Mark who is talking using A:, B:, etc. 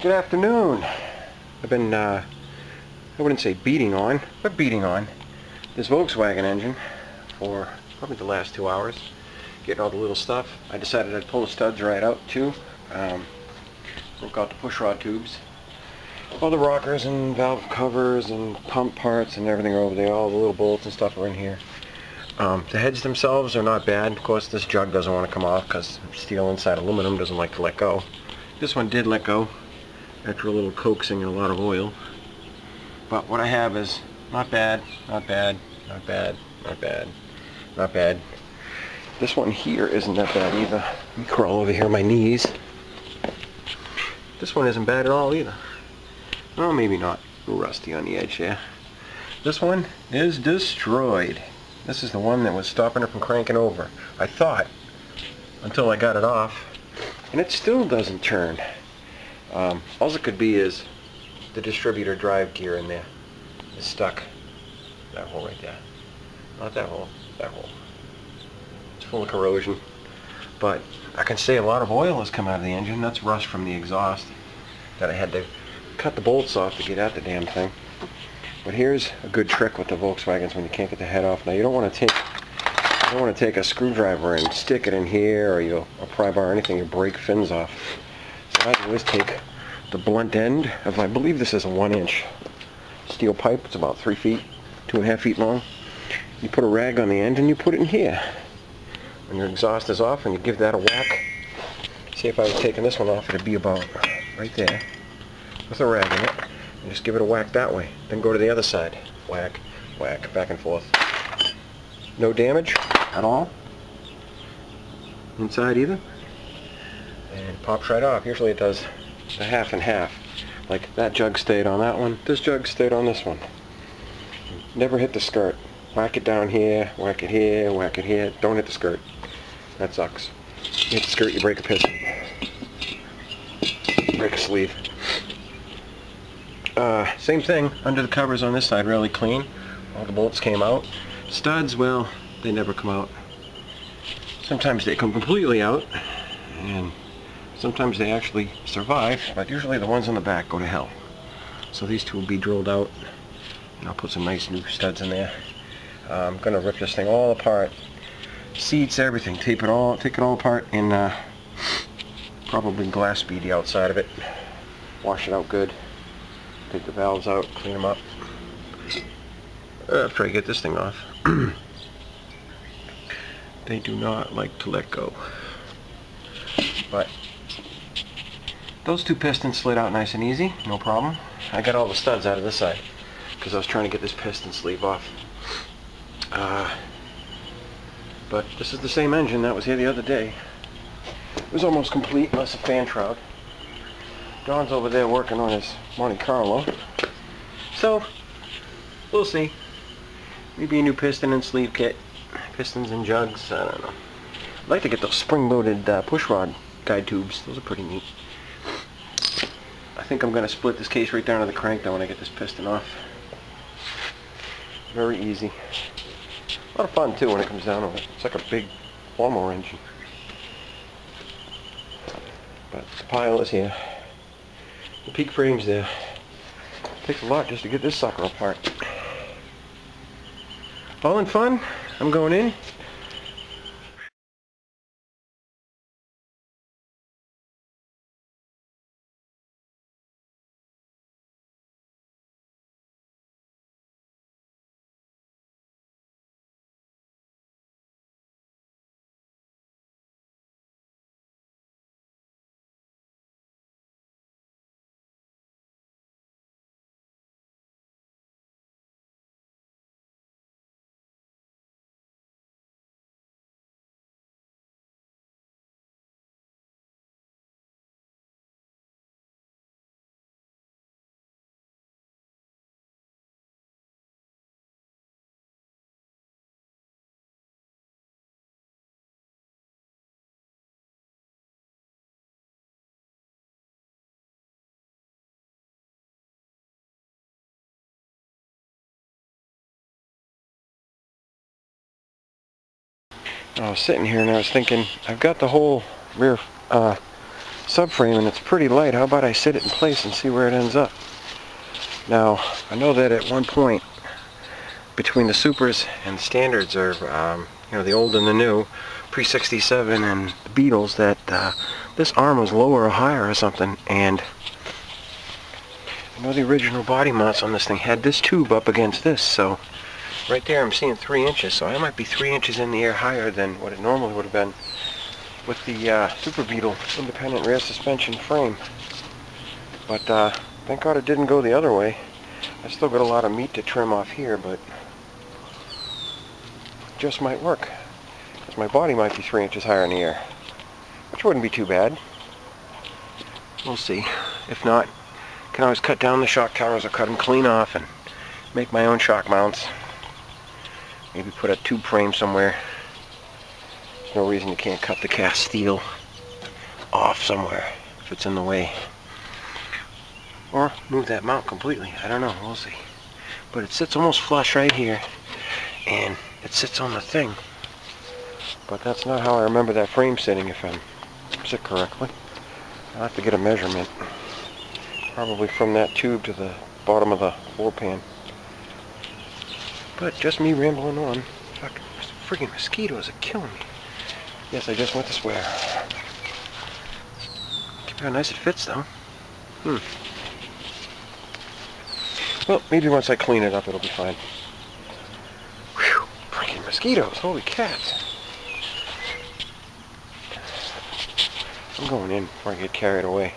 A: Good afternoon. I've been, I wouldn't say beating on, but beating on this Volkswagen engine for probably the last 2 hours. Getting all the little stuff. I decided I'd pull the studs right out too. Broke out the push rod tubes. All the rockers and valve covers and pump parts and everything are over there. All the little bolts and stuff are in here. The heads themselves are not bad. Of course, this jug doesn't want to come off because steel inside aluminum doesn't like to let go. This one did let go after a little coaxing and a lot of oil. But what I have is not bad, not bad, not bad, not bad, not bad. This one here isn't that bad either. Let me crawl over here on my knees. This one isn't bad at all either. Oh, maybe not. A little rusty on the edge there. This one is destroyed. This is the one that was stopping her from cranking over. I thought, until I got it off, and it still doesn't turn. All it could be is the distributor drive gear in there is stuck. That hole right there. Not that hole, that hole. It's full of corrosion. But I can say a lot of oil has come out of the engine. That's rust from the exhaust that I had to cut the bolts off to get at the damn thing. But here's a good trick with the Volkswagens when you can't get the head off. Now you don't want to take a screwdriver and stick it in here, or a pry bar or anything, you break fins off. So what I do is take the blunt end of, I believe this is a 1-inch steel pipe. It's about 3 feet, 2.5 feet long. You put a rag on the end and you put it in here. When your exhaust is off and you give that a whack. See, if I was taking this one off, it'd be about right there with a rag in it. And just give it a whack that way. Then go to the other side. Whack, whack, back and forth. No damage at all. Inside either. And it pops right off. Usually it does the half and half. Like that jug stayed on that one. This jug stayed on this one. Never hit the skirt. Whack it down here, whack it here, whack it here. Don't hit the skirt. That sucks. You hit the skirt, you break a piston. Break a sleeve. Same thing, under the covers on this side, really clean. All the bolts came out. Studs, well, they never come out. Sometimes they come completely out, and sometimes they actually survive, but usually the ones on the back go to hell. So these two will be drilled out, and I'll put some nice new studs in there. I'm going to rip this thing all apart. Seats, everything, take it all apart, and probably glass bead the outside of it. Wash it out good. Take the valves out, clean them up. After I get this thing off. They do not like to let go. But those two pistons slid out nice and easy, no problem. I got all the studs out of this side because I was trying to get this piston sleeve off. But this is the same engine that was here the other day. It was almost complete, unless a fan shroud. Don's over there working on his Monte Carlo. So, we'll see. Maybe a new piston and sleeve kit. Pistons and jugs, I don't know. I'd like to get those spring-loaded push rod guide tubes. Those are pretty neat. I think I'm going to split this case right down to the crank though when I get this piston off. Very easy. A lot of fun too when it comes down to it. It's like a big lawnmower engine. But the pile is here. The peak frame's there. It takes a lot just to get this sucker apart. All in fun. I'm going in. I was sitting here and I was thinking, I've got the whole rear subframe and it's pretty light. How about I sit it in place and see where it ends up? Now, I know that at one point between the Supers and Standards, or you know, the old and the new, pre-67 and the Beetles, that this arm was lower or higher or something, and I know the original body mounts on this thing had this tube up against this, so right there I'm seeing 3 inches, so I might be 3 inches in the air higher than what it normally would have been with the Super Beetle independent rear suspension frame. But thank God it didn't go the other way. I still got a lot of meat to trim off here, but just might work, because my body might be 3 inches higher in the air, which wouldn't be too bad. We'll see. If not, I can always cut down the shock towers or cut them clean off and make my own shock mounts. Maybe put a tube frame somewhere. There's no reason you can't cut the cast steel off somewhere if it's in the way. Or move that mount completely. I don't know. We'll see. But it sits almost flush right here, and it sits on the thing. But that's not how I remember that frame sitting if I'm sit correctly. I'll have to get a measurement. Probably from that tube to the bottom of the floor pan. But just me rambling on. Fuck, freaking mosquitoes are killing me. Yes, I just went to swear. Look how nice it fits though. Well, maybe once I clean it up it'll be fine. Whew, freaking mosquitoes, holy cats. I'm going in before I get carried away.